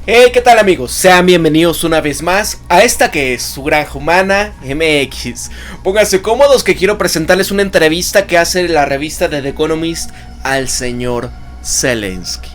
Hey, ¿qué tal amigos? Sean bienvenidos una vez más a esta que es su Granja Humana MX. Pónganse cómodos que quiero presentarles una entrevista que hace la revista de The Economist al señor Zelensky.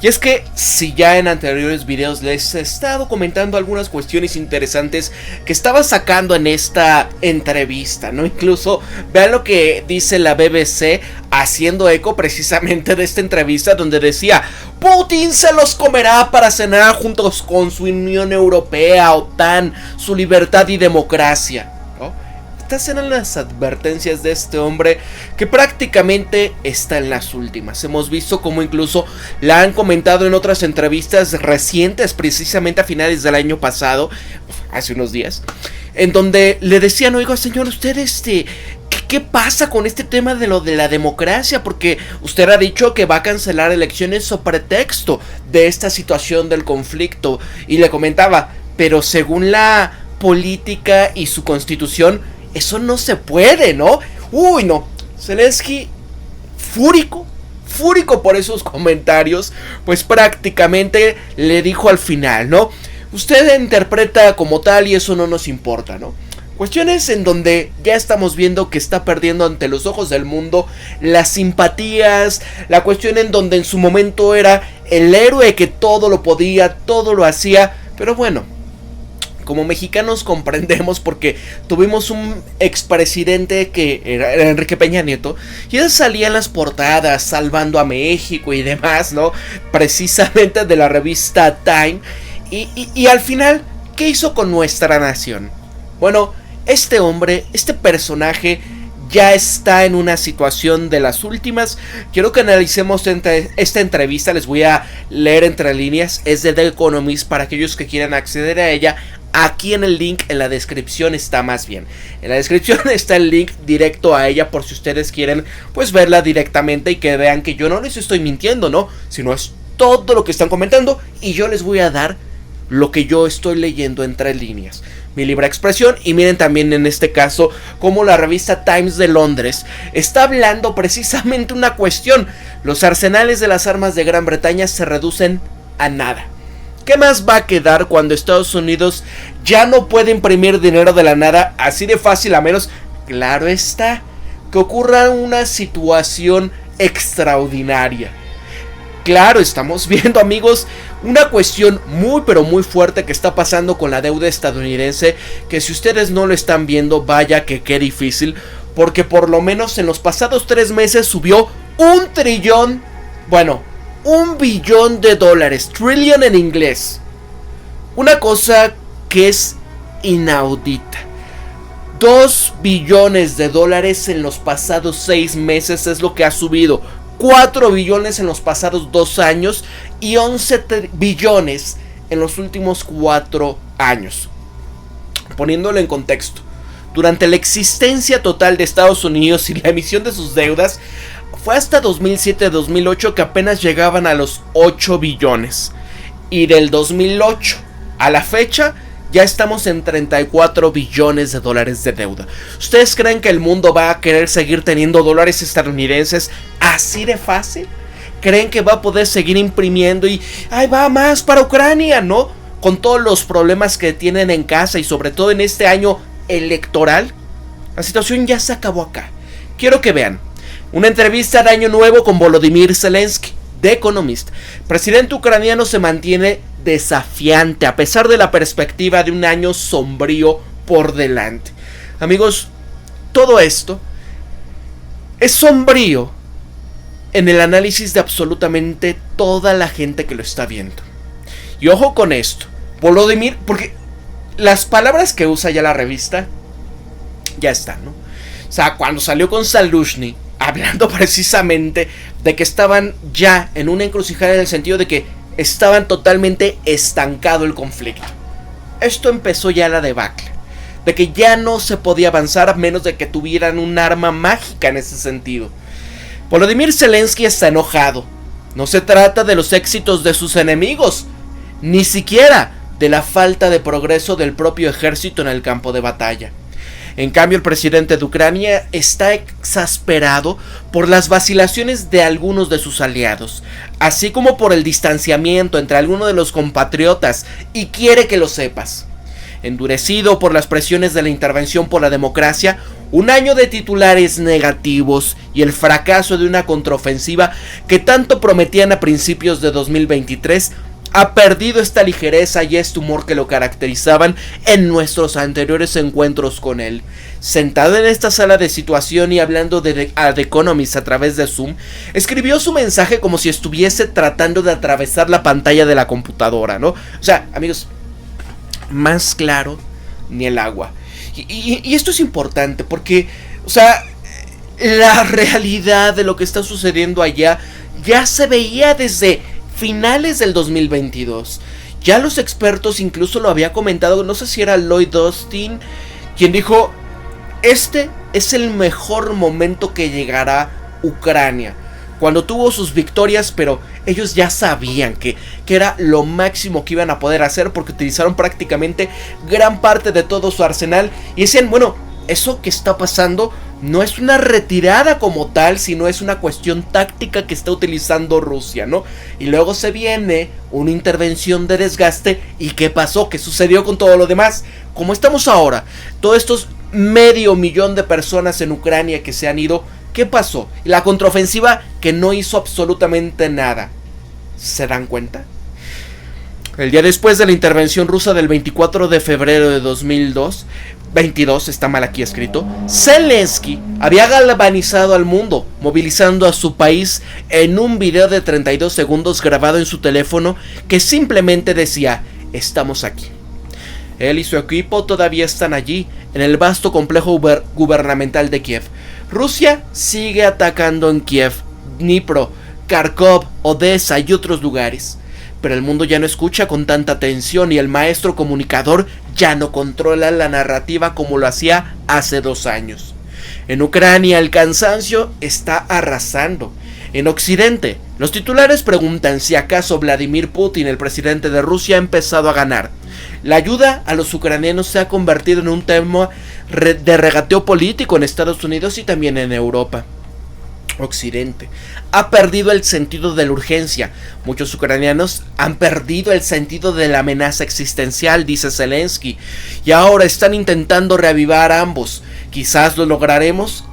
Y es que si ya en anteriores videos les he estado comentando algunas cuestiones interesantes que estaba sacando en esta entrevista, ¿no? Incluso vean lo que dice la BBC haciendo eco precisamente de esta entrevista donde decía: Putin se los comerá para cenar juntos con su Unión Europea, OTAN, su libertad y democracia. Estas eran las advertencias de este hombre que prácticamente está en las últimas. Hemos visto como incluso la han comentado en otras entrevistas recientes, precisamente a finales del año pasado, hace unos días, en donde le decían: oiga señor, usted ¿qué pasa con este tema de lo de la democracia? Porque usted ha dicho que va a cancelar elecciones sobre pretexto de esta situación del conflicto. Y le comentaba: pero según la política y su constitución, eso no se puede, ¿no? Uy, no. Zelensky, fúrico por esos comentarios, pues prácticamente le dijo al final, ¿no? Usted interpreta como tal y eso no nos importa, ¿no? Cuestiones en donde ya estamos viendo que está perdiendo ante los ojos del mundo las simpatías, la cuestión en donde en su momento era el héroe que todo lo podía, todo lo hacía, pero bueno, como mexicanos comprendemos porque tuvimos un expresidente que era Enrique Peña Nieto y él salía en las portadas salvando a México y demás, ¿no? Precisamente de la revista Time y al final, ¿qué hizo con nuestra nación? Bueno, este hombre, este personaje ya está en una situación de las últimas. Quiero que analicemos esta entrevista. Les voy a leer entre líneas. Es de The Economist para aquellos que quieran acceder a ella. Aquí en el link, en la descripción está más bien. En la descripción está el link directo a ella por si ustedes quieren pues verla directamente y que vean que yo no les estoy mintiendo, ¿no? Sino es todo lo que están comentando y yo les voy a dar lo que yo estoy leyendo entre líneas. Mi libre expresión. Y miren también en este caso como la revista Times de Londres está hablando precisamente una cuestión: los arsenales de las armas de Gran Bretaña se reducen a nada. ¿Qué más va a quedar cuando Estados Unidos ya no puede imprimir dinero de la nada así de fácil, a menos, claro está, que ocurra una situación extraordinaria? Claro, estamos viendo, amigos, una cuestión muy pero muy fuerte que está pasando con la deuda estadounidense, que si ustedes no lo están viendo, vaya que qué difícil, porque por lo menos en los pasados 3 meses subió $1 billón de dólares, trillion en inglés, una cosa que es inaudita. 2 billones de dólares en los pasados 6 meses es lo que ha subido. 4 billones en los pasados 2 años y 11 billones en los últimos 4 años. Poniéndolo en contexto, durante la existencia total de Estados Unidos y la emisión de sus deudas, fue hasta 2007-2008 que apenas llegaban a los 8 billones. Y del 2008 a la fecha ya estamos en 34 billones de dólares de deuda. ¿Ustedes creen que el mundo va a querer seguir teniendo dólares estadounidenses así de fácil? ¿Creen que va a poder seguir imprimiendo y ¡ay, va más para Ucrania!, ¿no? Con todos los problemas que tienen en casa y sobre todo en este año electoral. La situación ya se acabó acá. Quiero que vean una entrevista de Año Nuevo con Volodymyr Zelensky, The Economist. Presidente ucraniano se mantiene desafiante a pesar de la perspectiva de un año sombrío por delante. Amigos, todo esto es sombrío en el análisis de absolutamente toda la gente que lo está viendo. Y ojo con esto, Volodymyr, porque las palabras que usa ya la revista ya están, ¿no? O sea, cuando salió con Zaluzhny, hablando precisamente de que estaban ya en una encrucijada en el sentido de que estaban totalmente estancado el conflicto. Esto empezó ya la debacle, de que ya no se podía avanzar a menos de que tuvieran un arma mágica en ese sentido. Volodymyr Zelensky está enojado. No se trata de los éxitos de sus enemigos, ni siquiera de la falta de progreso del propio ejército en el campo de batalla. En cambio, el presidente de Ucrania está exasperado por las vacilaciones de algunos de sus aliados, así como por el distanciamiento entre algunos de los compatriotas, y quiere que lo sepas. Endurecido por las presiones de la intervención por la democracia, un año de titulares negativos y el fracaso de una contraofensiva que tanto prometían a principios de 2023, ha perdido esta ligereza y este humor que lo caracterizaban en nuestros anteriores encuentros con él. Sentado en esta sala de situación y hablando a The Economist a través de Zoom, escribió su mensaje como si estuviese tratando de atravesar la pantalla de la computadora, ¿no? O sea, amigos, más claro ni el agua. Y esto es importante porque, o sea, la realidad de lo que está sucediendo allá ya se veía desde finales del 2022. Ya los expertos incluso lo había comentado, no sé si era Lloyd Austin, quien dijo: este es el mejor momento que llegará Ucrania. Cuando tuvo sus victorias, pero ellos ya sabían que era lo máximo que iban a poder hacer, porque utilizaron prácticamente gran parte de todo su arsenal. Y decían, bueno, eso que está pasando no es una retirada como tal, sino es una cuestión táctica que está utilizando Rusia, ¿no? Y luego se viene una intervención de desgaste. ¿Y qué pasó? ¿Qué sucedió con todo lo demás? Como estamos ahora, todos estos 500,000 de personas en Ucrania que se han ido. ¿Qué pasó? La contraofensiva que no hizo absolutamente nada. ¿Se dan cuenta? El día después de la intervención rusa del 24 de febrero de 2022, está mal aquí escrito, Zelensky había galvanizado al mundo, movilizando a su país en un video de 32 segundos grabado en su teléfono que simplemente decía: estamos aquí. Él y su equipo todavía están allí, en el vasto complejo gubernamental de Kiev. Rusia sigue atacando en Kiev, Dnipro, Kharkov, Odessa y otros lugares. Pero el mundo ya no escucha con tanta atención y el maestro comunicador ya no controla la narrativa como lo hacía hace 2 años. En Ucrania el cansancio está arrasando. En Occidente, los titulares preguntan si acaso Vladimir Putin, el presidente de Rusia, ha empezado a ganar. La ayuda a los ucranianos se ha convertido en un tema de regateo político en Estados Unidos y también en Europa. Occidente ha perdido el sentido de la urgencia. Muchos ucranianos han perdido el sentido de la amenaza existencial, dice Zelensky, y ahora están intentando reavivar a ambos. Quizás lo logramos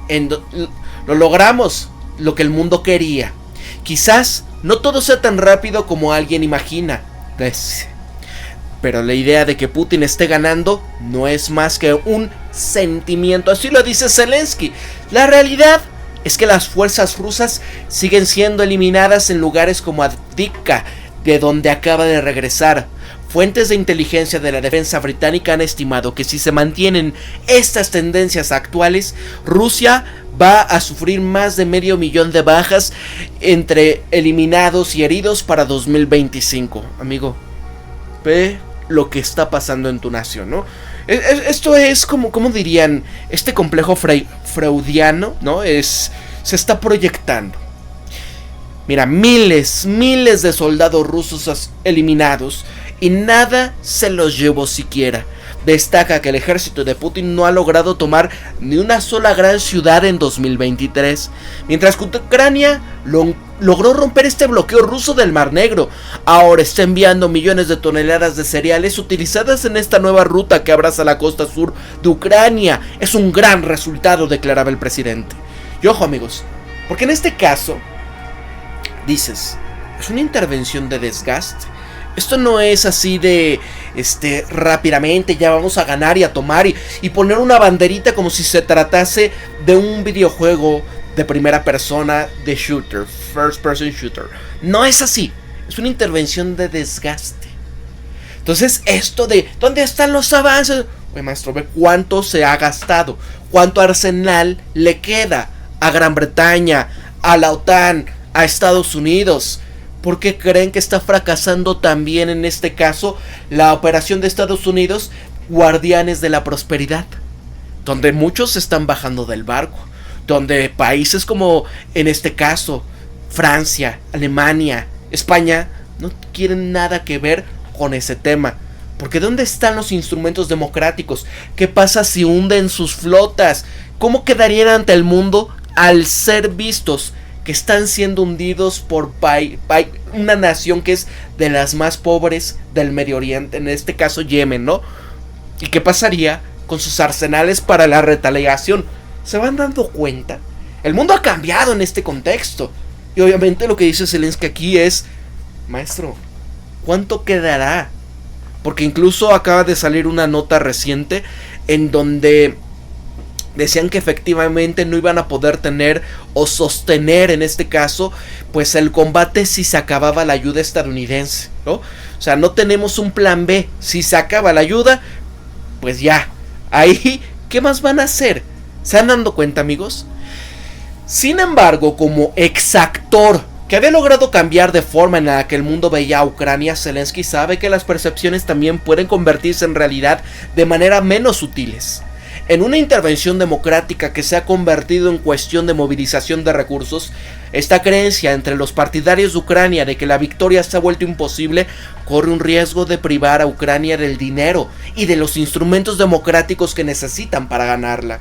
lo que el mundo quería. Quizás no todo sea tan rápido como alguien imagina. Pero la idea de que Putin esté ganando no es más que un sentimiento, así lo dice Zelensky. La realidad es que las fuerzas rusas siguen siendo eliminadas en lugares como Avdiivka, de donde acaba de regresar. Fuentes de inteligencia de la defensa británica han estimado que si se mantienen estas tendencias actuales, Rusia va a sufrir más de 500,000 de bajas entre eliminados y heridos para 2025. Amigo, ve lo que está pasando en tu nación, ¿no? Esto es como dirían, este complejo freudiano, ¿no? Se está proyectando. Mira, miles de soldados rusos eliminados y nada se los llevó siquiera. Destaca que el ejército de Putin no ha logrado tomar ni una sola gran ciudad en 2023, mientras que Ucrania logró romper este bloqueo ruso del Mar Negro. Ahora está enviando millones de toneladas de cereales utilizadas en esta nueva ruta que abraza la costa sur de Ucrania. Es un gran resultado, declaraba el presidente. Y ojo, amigos, porque en este caso dices, es una intervención de desgaste. Esto no es así de rápidamente ya vamos a ganar y a tomar y poner una banderita como si se tratase de un videojuego de primera persona de shooter, first person shooter. No es así, es una intervención de desgaste. Entonces esto de ¿dónde están los avances? Oye, maestro, ve cuánto se ha gastado, cuánto arsenal le queda a Gran Bretaña, a la OTAN, a Estados Unidos. ¿Por qué creen que está fracasando también en este caso la operación de Estados Unidos, Guardianes de la Prosperidad? Donde muchos están bajando del barco, donde países como en este caso Francia, Alemania, España no quieren nada que ver con ese tema. Porque ¿dónde están los instrumentos democráticos? ¿Qué pasa si hunden sus flotas? ¿Cómo quedarían ante el mundo al ser vistos que están siendo hundidos por una nación que es de las más pobres del Medio Oriente, en este caso Yemen, ¿no? ¿Y qué pasaría con sus arsenales para la retaliación? ¿Se van dando cuenta? El mundo ha cambiado en este contexto. Y obviamente lo que dice Zelensky aquí es: maestro, ¿cuánto quedará? Porque incluso acaba de salir una nota reciente en donde decían que efectivamente no iban a poder tener o sostener, en este caso, pues el combate si se acababa la ayuda estadounidense, ¿no? O sea, no tenemos un plan B. Si se acaba la ayuda, pues ya. Ahí, ¿qué más van a hacer? ¿Se han dado cuenta, amigos? Sin embargo, como exactor que había logrado cambiar de forma en la que el mundo veía a Ucrania, Zelensky sabe que las percepciones también pueden convertirse en realidad de manera menos sutiles. En una intervención democrática que se ha convertido en cuestión de movilización de recursos, esta creencia entre los partidarios de Ucrania de que la victoria se ha vuelto imposible corre un riesgo de privar a Ucrania del dinero y de los instrumentos democráticos que necesitan para ganarla.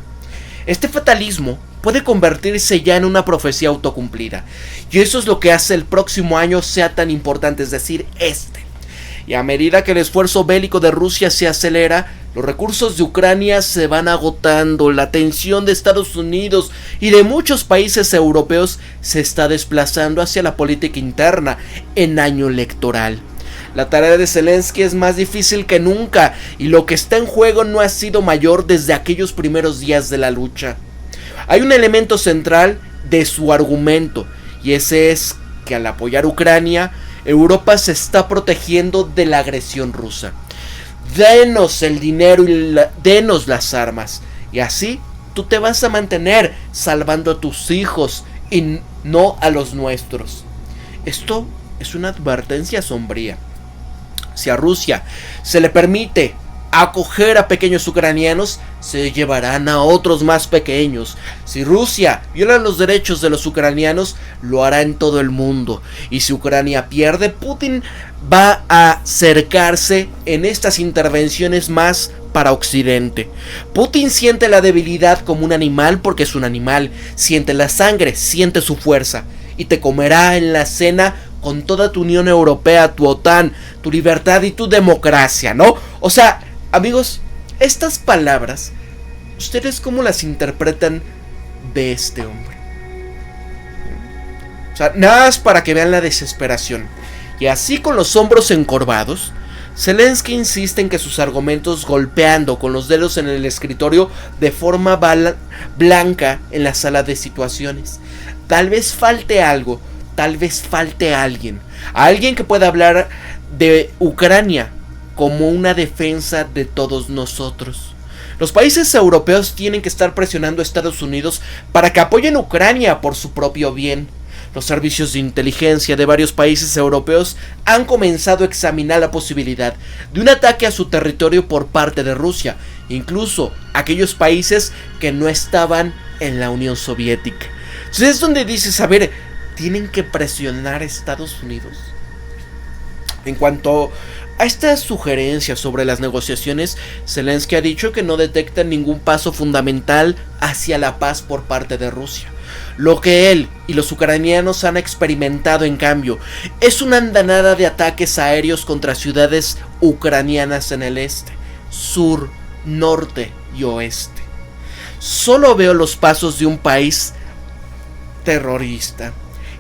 Este fatalismo puede convertirse ya en una profecía autocumplida, y eso es lo que hace el próximo año sea tan importante, es decir, Y a medida que el esfuerzo bélico de Rusia se acelera, los recursos de Ucrania se van agotando, la atención de Estados Unidos y de muchos países europeos se está desplazando hacia la política interna en año electoral. La tarea de Zelensky es más difícil que nunca, y lo que está en juego no ha sido mayor desde aquellos primeros días de la lucha. Hay un elemento central de su argumento, y ese es que al apoyar a Ucrania, Europa se está protegiendo de la agresión rusa. Denos el dinero y denos las armas, y así tú te vas a mantener salvando a tus hijos y no a los nuestros. Esto es una advertencia sombría. Si a Rusia se le permite acoger a pequeños ucranianos, se llevarán a otros más pequeños. Si Rusia viola los derechos de los ucranianos, lo hará en todo el mundo. Y si Ucrania pierde, Putin va a cercarse en estas intervenciones más para Occidente. Putin siente la debilidad como un animal porque es un animal. Siente la sangre, siente su fuerza. Y te comerá en la cena con toda tu Unión Europea, tu OTAN, tu libertad y tu democracia, ¿no? O sea, amigos, estas palabras, ¿ustedes cómo las interpretan de este hombre? O sea, nada más para que vean la desesperación. Y así, con los hombros encorvados, Zelensky insiste en que sus argumentos, golpeando con los dedos en el escritorio de forma blanca en la sala de situaciones. Tal vez falte algo, tal vez falte alguien que pueda hablar de Ucrania como una defensa de todos nosotros. Los países europeos tienen que estar presionando a Estados Unidos para que apoyen a Ucrania por su propio bien. Los servicios de inteligencia de varios países europeos han comenzado a examinar la posibilidad de un ataque a su territorio por parte de Rusia, incluso aquellos países que no estaban en la Unión Soviética. Entonces es donde dices, a ver, tienen que presionar a Estados Unidos. En cuanto a estas sugerencias sobre las negociaciones, Zelensky ha dicho que no detecta ningún paso fundamental hacia la paz por parte de Rusia. Lo que él y los ucranianos han experimentado, en cambio, es una andanada de ataques aéreos contra ciudades ucranianas en el este, sur, norte y oeste. Solo veo los pasos de un país terrorista.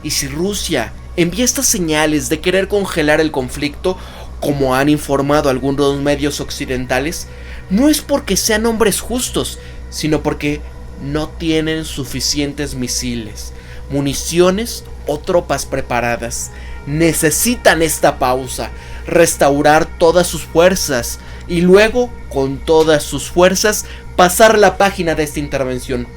Y si Rusia envía estas señales de querer congelar el conflicto, como han informado algunos medios occidentales, no es porque sean hombres justos, sino porque no tienen suficientes misiles, municiones o tropas preparadas. Necesitan esta pausa, restaurar todas sus fuerzas y luego, con todas sus fuerzas, pasar la página de esta intervención.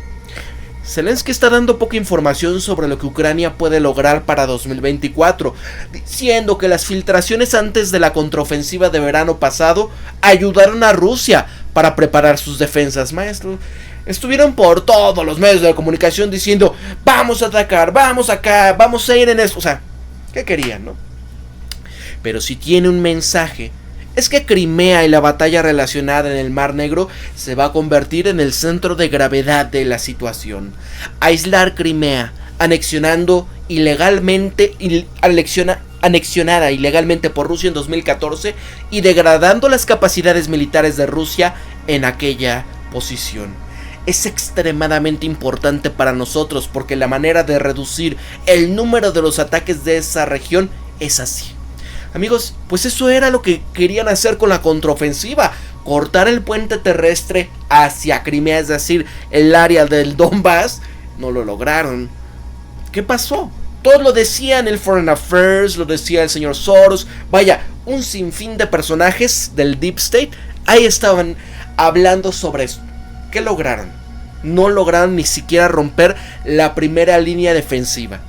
Zelensky está dando poca información sobre lo que Ucrania puede lograr para 2024, diciendo que las filtraciones antes de la contraofensiva de verano pasado ayudaron a Rusia para preparar sus defensas. Maestro, estuvieron por todos los medios de comunicación diciendo, vamos a atacar, vamos acá, vamos a ir en eso. O sea, ¿qué querían, no? Pero si tiene un mensaje es que Crimea y la batalla relacionada en el Mar Negro se va a convertir en el centro de gravedad de la situación. Aislar Crimea, anexionada ilegalmente por Rusia en 2014 y degradando las capacidades militares de Rusia en aquella posición. Es extremadamente importante para nosotros porque la manera de reducir el número de los ataques de esa región es así. Amigos, pues eso era lo que querían hacer con la contraofensiva, cortar el puente terrestre hacia Crimea, es decir, el área del Donbass. No lo lograron. ¿Qué pasó? Todo lo decía en el Foreign Affairs, lo decía el señor Soros, vaya, un sinfín de personajes del Deep State, ahí estaban hablando sobre eso. ¿Qué lograron? No lograron ni siquiera romper la primera línea defensiva.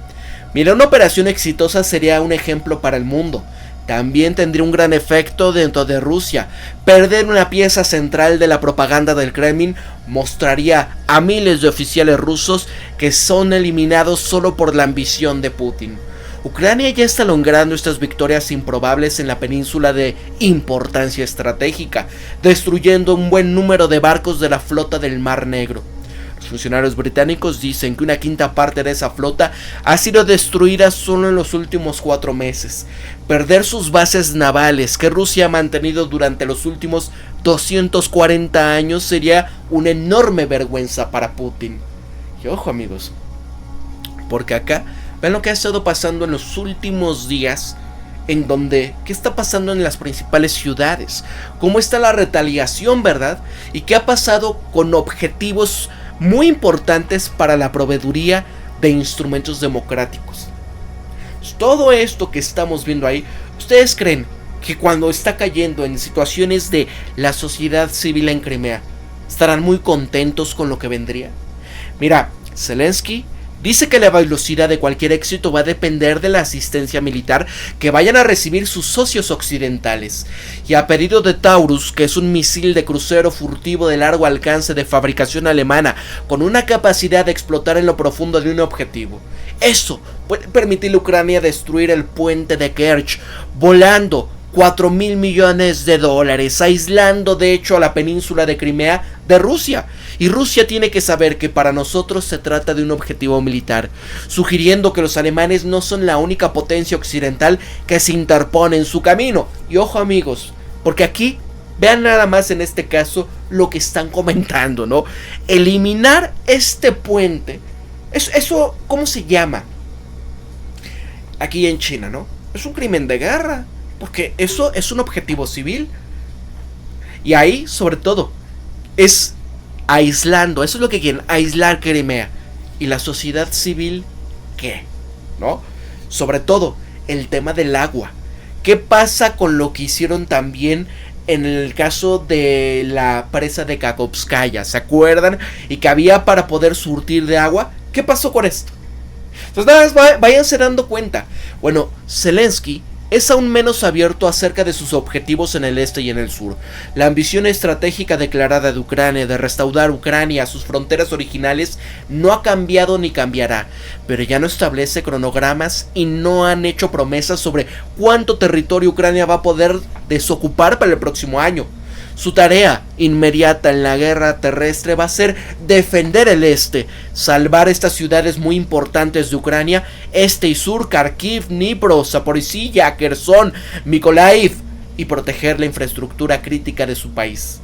Mira, una operación exitosa sería un ejemplo para el mundo. También tendría un gran efecto dentro de Rusia. Perder una pieza central de la propaganda del Kremlin mostraría a miles de oficiales rusos que son eliminados solo por la ambición de Putin. Ucrania ya está logrando estas victorias improbables en la península de importancia estratégica, destruyendo un buen número de barcos de la flota del Mar Negro. Los funcionarios británicos dicen que una quinta parte de esa flota ha sido destruida solo en los últimos 4 meses. Perder sus bases navales que Rusia ha mantenido durante los últimos 240 años sería una enorme vergüenza para Putin. Y ojo, amigos, porque acá ven lo que ha estado pasando en los últimos días, en donde, ¿qué está pasando en las principales ciudades? ¿Cómo está la retaliación, verdad? ¿Y qué ha pasado con objetivos muy importantes para la proveeduría de instrumentos democráticos? Todo esto que estamos viendo ahí, ¿ustedes creen que cuando está cayendo en situaciones de la sociedad civil en Crimea, estarán muy contentos con lo que vendría? Mira, Zelensky dice que la velocidad de cualquier éxito va a depender de la asistencia militar que vayan a recibir sus socios occidentales, y a pedido de Taurus, que es un misil de crucero furtivo de largo alcance de fabricación alemana, con una capacidad de explotar en lo profundo de un objetivo. Eso puede permitir a Ucrania destruir el puente de Kerch, volando $4,000 millones, aislando de hecho a la península de Crimea de Rusia. Y Rusia tiene que saber que para nosotros se trata de un objetivo militar, sugiriendo que los alemanes no son la única potencia occidental que se interpone en su camino. Y ojo, amigos, porque aquí vean nada más en este caso lo que están comentando, ¿no? Eliminar este puente, eso ¿cómo se llama? Aquí en China, ¿no? Es un crimen de guerra, porque eso es un objetivo civil. Y ahí, sobre todo, es aislando, eso es lo que quieren, aislar Crimea. ¿Y la sociedad civil qué? ¿No? Sobre todo, el tema del agua. ¿Qué pasa con lo que hicieron también en el caso de la presa de Kakhovskaya? ¿Se acuerdan? Y que había para poder surtir de agua. ¿Qué pasó con esto? Entonces nada más váyanse dando cuenta. Bueno, Zelensky es aún menos abierto acerca de sus objetivos en el este y en el sur. La ambición estratégica declarada de Ucrania de restaurar Ucrania a sus fronteras originales no ha cambiado ni cambiará, pero ya no establece cronogramas y no han hecho promesas sobre cuánto territorio Ucrania va a poder desocupar para el próximo año. Su tarea inmediata en la guerra terrestre va a ser defender el este, salvar estas ciudades muy importantes de Ucrania, este y sur, Kharkiv, Dnipro, Zaporizhia, Kherson, Mykolaiv, y proteger la infraestructura crítica de su país.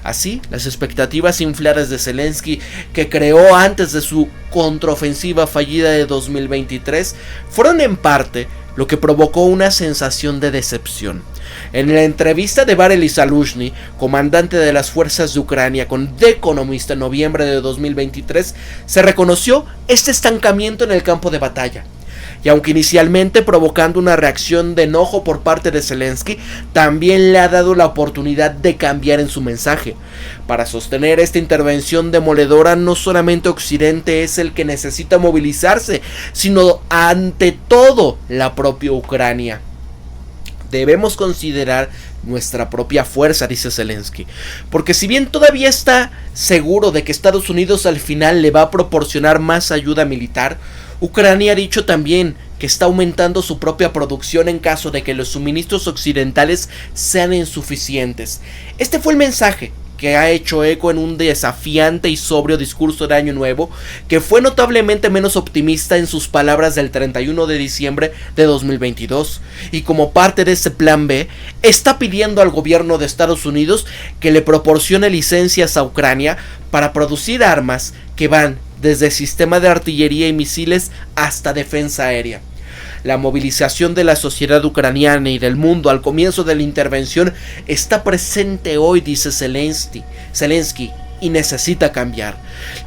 Así, las expectativas infladas de Zelensky, que creó antes de su contraofensiva fallida de 2023, fueron en parte lo que provocó una sensación de decepción. En la entrevista de Valery Zaluzhny, comandante de las fuerzas de Ucrania, con The Economist en noviembre de 2023, se reconoció este estancamiento en el campo de batalla. Y aunque inicialmente provocando una reacción de enojo por parte de Zelensky, también le ha dado la oportunidad de cambiar en su mensaje. Para sostener esta intervención demoledora, no solamente Occidente es el que necesita movilizarse, sino ante todo la propia Ucrania. Debemos considerar nuestra propia fuerza, dice Zelensky, porque si bien todavía está seguro de que Estados Unidos al final le va a proporcionar más ayuda militar, Ucrania ha dicho también que está aumentando su propia producción en caso de que los suministros occidentales sean insuficientes. Este fue el mensaje que ha hecho eco en un desafiante y sobrio discurso de Año Nuevo, que fue notablemente menos optimista en sus palabras del 31 de diciembre de 2022, y como parte de ese plan B, está pidiendo al gobierno de Estados Unidos que le proporcione licencias a Ucrania para producir armas que van desde sistema de artillería y misiles hasta defensa aérea. La movilización de la sociedad ucraniana y del mundo al comienzo de la intervención está presente hoy, dice Zelensky, y necesita cambiar.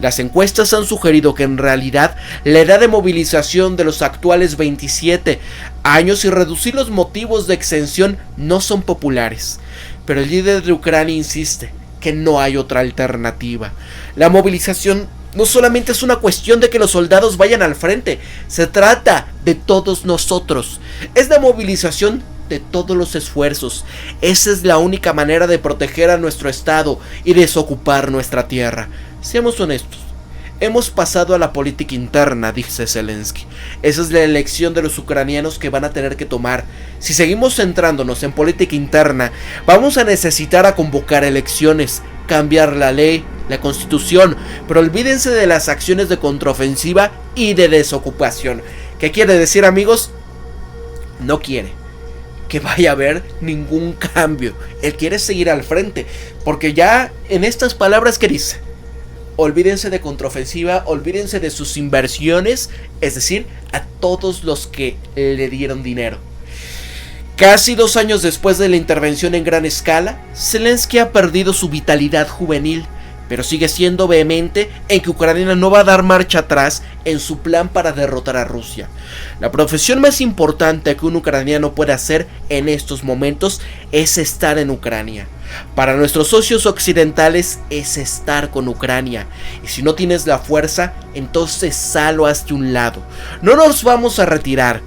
Las encuestas han sugerido que en realidad la edad de movilización de los actuales 27 años y reducir los motivos de exención no son populares. Pero el líder de Ucrania insiste que no hay otra alternativa. La movilización no solamente es una cuestión de que los soldados vayan al frente, se trata de todos nosotros. Es la movilización de todos los esfuerzos. Esa es la única manera de proteger a nuestro estado y desocupar nuestra tierra. Seamos honestos. Hemos pasado a la política interna, dice Zelensky. Esa es la elección de los ucranianos que van a tener que tomar. Si seguimos centrándonos en política interna, vamos a necesitar a convocar elecciones, cambiar la ley, la constitución, pero olvídense de las acciones de contraofensiva y de desocupación. ¿Qué quiere decir, amigos? No quiere que vaya a haber ningún cambio. Él quiere seguir al frente, porque ya en estas palabras que dice: olvídense de contraofensiva, olvídense de sus inversiones, es decir, a todos los que le dieron dinero. Casi 2 años después de la intervención en gran escala, Zelensky ha perdido su vitalidad juvenil, pero sigue siendo vehemente en que Ucrania no va a dar marcha atrás en su plan para derrotar a Rusia. La profesión más importante que un ucraniano puede hacer en estos momentos es estar en Ucrania. Para nuestros socios occidentales es estar con Ucrania, y si no tienes la fuerza, entonces salo hacia un lado. No nos vamos a retirar.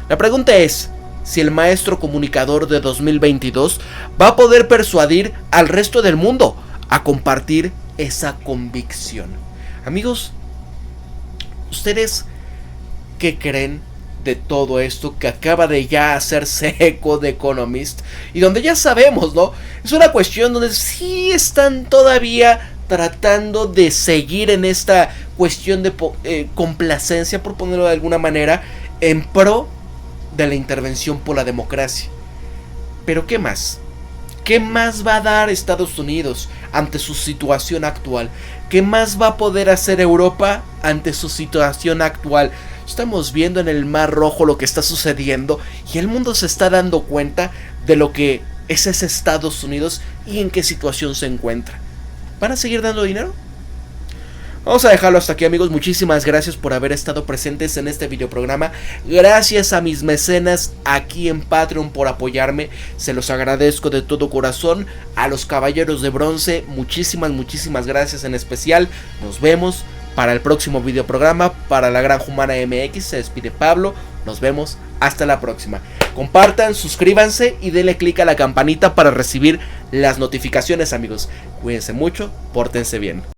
La pregunta es si el maestro comunicador de 2022 va a poder persuadir al resto del mundo a compartir esa convicción. Amigos, ¿ustedes qué creen de todo esto que acaba de ya hacerse eco de Economist? Y donde ya sabemos, ¿no? Es una cuestión donde sí están todavía tratando de seguir en esta cuestión de complacencia, por ponerlo de alguna manera, en pro de la intervención por la democracia. Pero ¿qué más? ¿Qué más va a dar Estados Unidos ante su situación actual? ¿Qué más va a poder hacer Europa ante su situación actual? Estamos viendo en el Mar Rojo lo que está sucediendo y el mundo se está dando cuenta de lo que es ese Estados Unidos y en qué situación se encuentra. ¿Van a seguir dando dinero? Vamos a dejarlo hasta aquí, amigos. Muchísimas gracias por haber estado presentes en este videoprograma. Gracias a mis mecenas aquí en Patreon por apoyarme. Se los agradezco de todo corazón. A los caballeros de bronce, muchísimas gracias en especial. Nos vemos para el próximo videoprograma. Para la Granja Humana MX se despide Pablo. Nos vemos hasta la próxima. Compartan, suscríbanse y denle click a la campanita para recibir las notificaciones, amigos. Cuídense mucho, pórtense bien.